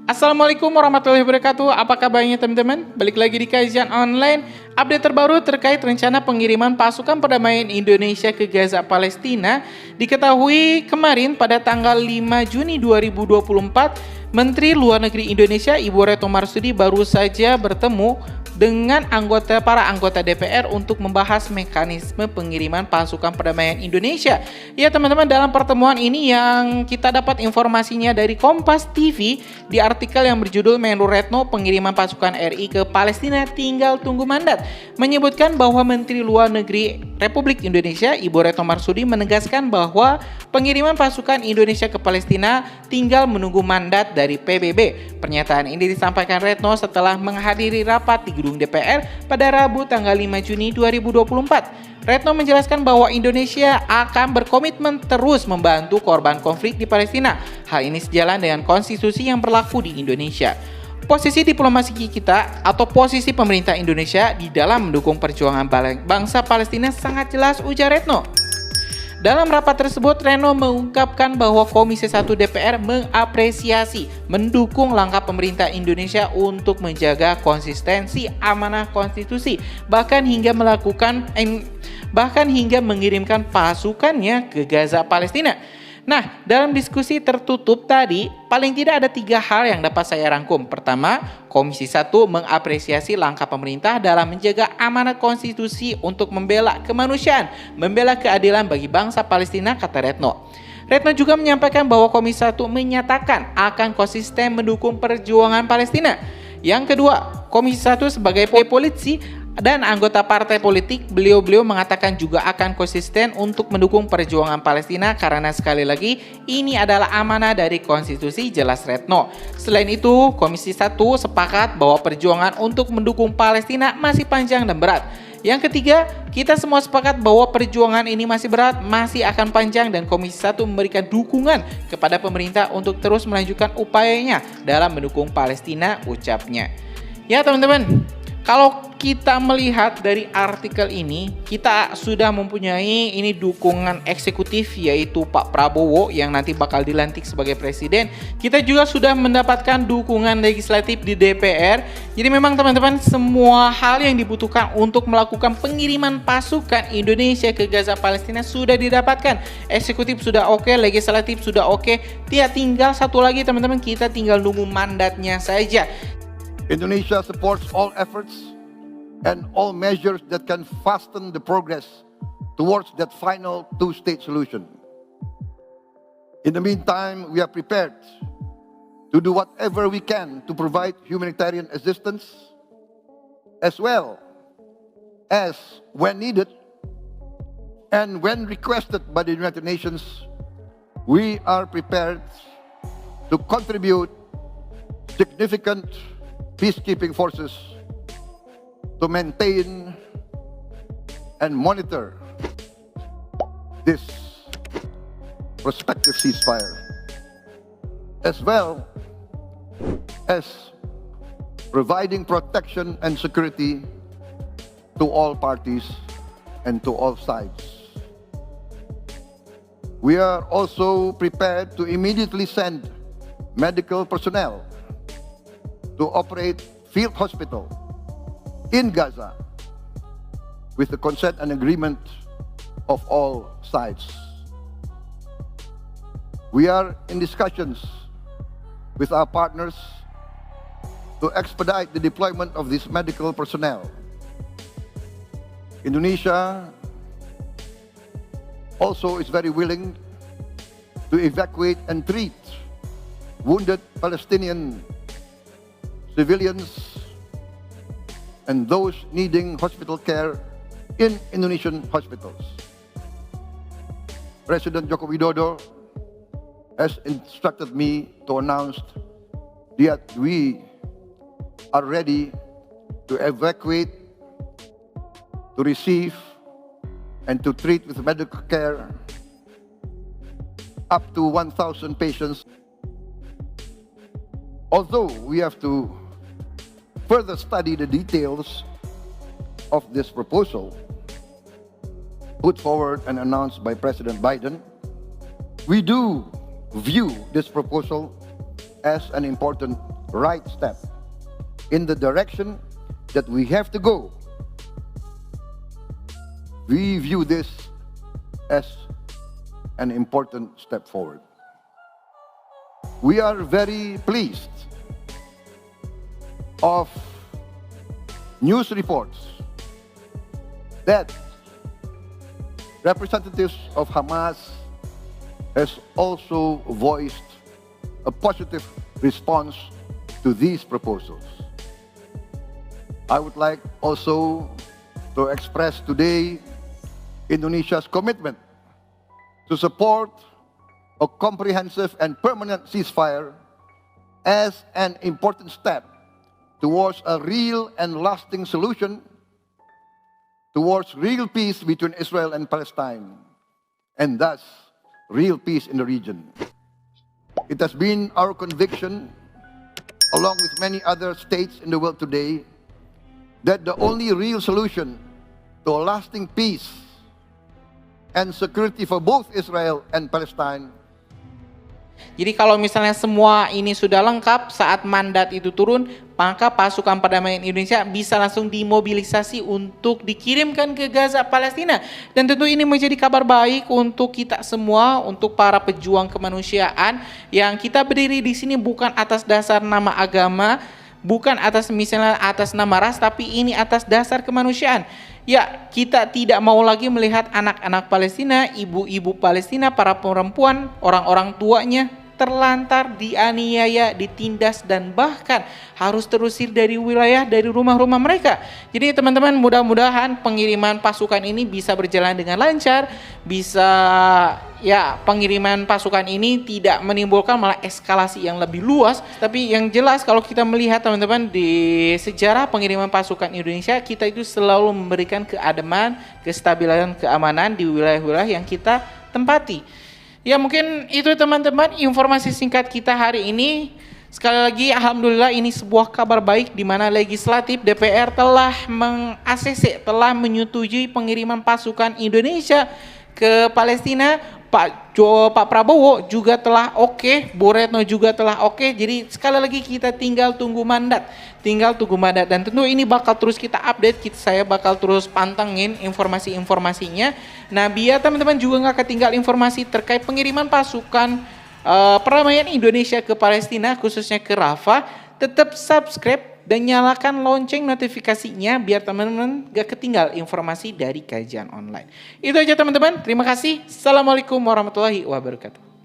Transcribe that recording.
Assalamualaikum warahmatullahi wabarakatuh. Apa kabarnya teman-teman? Balik lagi di kajian online. Update terbaru terkait rencana pengiriman pasukan perdamaian Indonesia ke Gaza Palestina. Diketahui kemarin pada tanggal 5 Juni 2024, Menteri Luar Negeri Indonesia Ibu Retno Marsudi baru saja bertemu dengan para anggota DPR untuk membahas mekanisme pengiriman pasukan perdamaian Indonesia. Ya teman-teman, dalam pertemuan ini yang kita dapat informasinya dari Kompas TV di artikel yang berjudul Menlu Retno pengiriman pasukan RI ke Palestina tinggal tunggu mandat, menyebutkan bahwa Menteri Luar Negeri Republik Indonesia Ibu Retno Marsudi menegaskan bahwa pengiriman pasukan Indonesia ke Palestina tinggal menunggu mandat dari PBB. Pernyataan ini disampaikan Retno setelah menghadiri rapat di gedung DPR pada Rabu tanggal 5 Juni 2024. Retno menjelaskan bahwa Indonesia akan berkomitmen terus membantu korban konflik di Palestina. Hal ini sejalan dengan konstitusi yang berlaku di Indonesia. Posisi diplomasi kita atau posisi pemerintah Indonesia di dalam mendukung perjuangan bangsa Palestina sangat jelas, ujar Retno. Dalam rapat tersebut, Retno mengungkapkan bahwa Komisi 1 DPR mengapresiasi, mendukung langkah pemerintah Indonesia untuk menjaga konsistensi amanah konstitusi, bahkan hingga mengirimkan pasukannya ke Gaza Palestina. Nah, dalam diskusi tertutup tadi, paling tidak ada 3 hal yang dapat saya rangkum. Pertama, Komisi 1 mengapresiasi langkah pemerintah dalam menjaga amanat konstitusi untuk membela kemanusiaan, membela keadilan bagi bangsa Palestina, kata Retno. Retno juga menyampaikan bahwa Komisi 1 menyatakan akan konsisten mendukung perjuangan Palestina. Yang kedua, Komisi 1 sebagai politisi dan anggota partai politik, beliau mengatakan juga akan konsisten untuk mendukung perjuangan Palestina karena sekali lagi ini adalah amanah dari konstitusi, jelas Retno. Selain itu, Komisi 1 sepakat bahwa perjuangan untuk mendukung Palestina masih panjang dan berat. Yang ketiga, kita semua sepakat bahwa perjuangan ini masih berat, masih akan panjang, dan Komisi 1 memberikan dukungan kepada pemerintah untuk terus melanjutkan upayanya dalam mendukung Palestina, ucapnya. Ya teman-teman, kalau kita melihat dari artikel ini, kita sudah mempunyai ini dukungan eksekutif, yaitu Pak Prabowo yang nanti bakal dilantik sebagai presiden. Kita juga sudah mendapatkan dukungan legislatif di DPR. Jadi memang teman-teman, semua hal yang dibutuhkan untuk melakukan pengiriman pasukan Indonesia ke Gaza Palestina sudah didapatkan. Eksekutif sudah oke, legislatif sudah oke. Tinggal satu lagi teman-teman, kita tinggal nunggu mandatnya saja. Indonesia supports all efforts and all measures that can fasten the progress towards that final two-state solution. In the meantime, we are prepared to do whatever we can to provide humanitarian assistance, as well as when needed and when requested by the United Nations, we are prepared to contribute significant peacekeeping forces to maintain and monitor this prospective ceasefire, as well as providing protection and security to all parties and to all sides. We are also prepared to immediately send medical personnel to operate field hospital in Gaza with the consent and agreement of all sides. We are in discussions with our partners to expedite the deployment of this medical personnel. Indonesia also is very willing to evacuate and treat wounded Palestinian civilians and those needing hospital care in Indonesian hospitals. President Joko Widodo has instructed me to announce that we are ready to evacuate, to receive, and to treat with medical care up to 1,000 patients. Although we have to further study the details of this proposal put forward and announced by President Biden, we do view this proposal as an important right step in the direction that we have to go. We view this as an important step forward. We are very pleased of news reports that representatives of Hamas has also voiced a positive response to these proposals. I would like also to express today Indonesia's commitment to support a comprehensive and permanent ceasefire as an important step towards a real and lasting solution, towards real peace between Israel and Palestine, and thus real peace in the region. It has been our conviction, along with many other states in the world today, that the only real solution to a lasting peace and security for both Israel and Palestine. Jadi kalau misalnya semua ini sudah lengkap saat mandat itu turun, maka pasukan perdamaian Indonesia bisa langsung dimobilisasi untuk dikirimkan ke Gaza, Palestina. Dan tentu ini menjadi kabar baik untuk kita semua, untuk para pejuang kemanusiaan yang kita berdiri di sini bukan atas dasar nama agama, bukan atas misalnya atas nama ras, tapi ini atas dasar kemanusiaan. Ya, kita tidak mau lagi melihat anak-anak Palestina, ibu-ibu Palestina, para perempuan, orang-orang tuanya terlantar, dianiaya, ditindas, dan bahkan harus terusir dari wilayah, dari rumah-rumah mereka. Jadi teman-teman, mudah-mudahan pengiriman pasukan ini bisa berjalan dengan lancar, bisa pengiriman pasukan ini tidak menimbulkan malah eskalasi yang lebih luas. Tapi yang jelas kalau kita melihat teman-teman di sejarah pengiriman pasukan Indonesia, kita itu selalu memberikan keadaman, kestabilan, keamanan di wilayah-wilayah yang kita tempati. Ya mungkin itu teman-teman informasi singkat kita hari ini. Sekali lagi alhamdulillah ini sebuah kabar baik di mana legislatif DPR telah meng-ACC, telah menyetujui pengiriman pasukan Indonesia ke Palestina. Pak Prabowo juga telah oke, Bu Retno juga telah oke. Jadi sekali lagi kita tinggal tunggu mandat. Dan tentu ini bakal terus kita update, saya bakal terus pantengin informasi-informasinya. Nah biar teman-teman juga nggak ketinggal informasi terkait pengiriman pasukan perdamaian Indonesia ke Palestina, khususnya ke Rafah. Tetap subscribe dan nyalakan lonceng notifikasinya biar teman-teman gak ketinggal informasi dari kajian online. Itu aja teman-teman, terima kasih. Assalamualaikum warahmatullahi wabarakatuh.